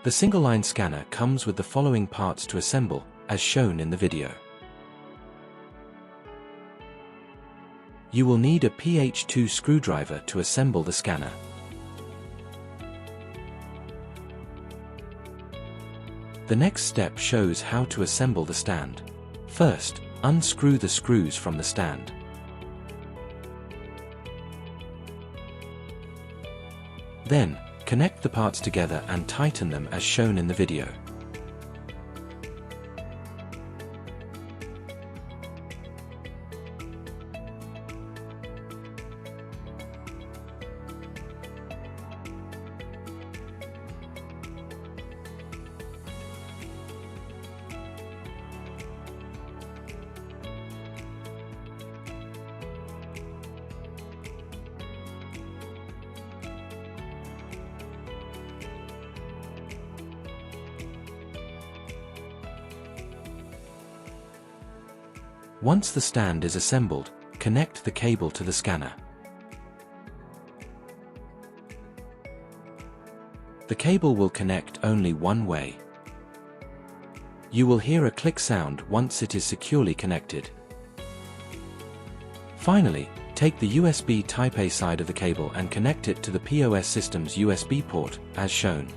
The single-line scanner comes with the following parts to assemble, as shown in the video. You will need a PH2 screwdriver to assemble the scanner. The next step shows how to assemble the stand. First, unscrew the screws from the stand. Then, connect the parts together and tighten them as shown in the video. Once the stand is assembled, connect the cable to the scanner. The cable will connect only one way. You will hear a click sound once it is securely connected. Finally, take the USB Type A side of the cable and connect it to the POS system's USB port, as shown.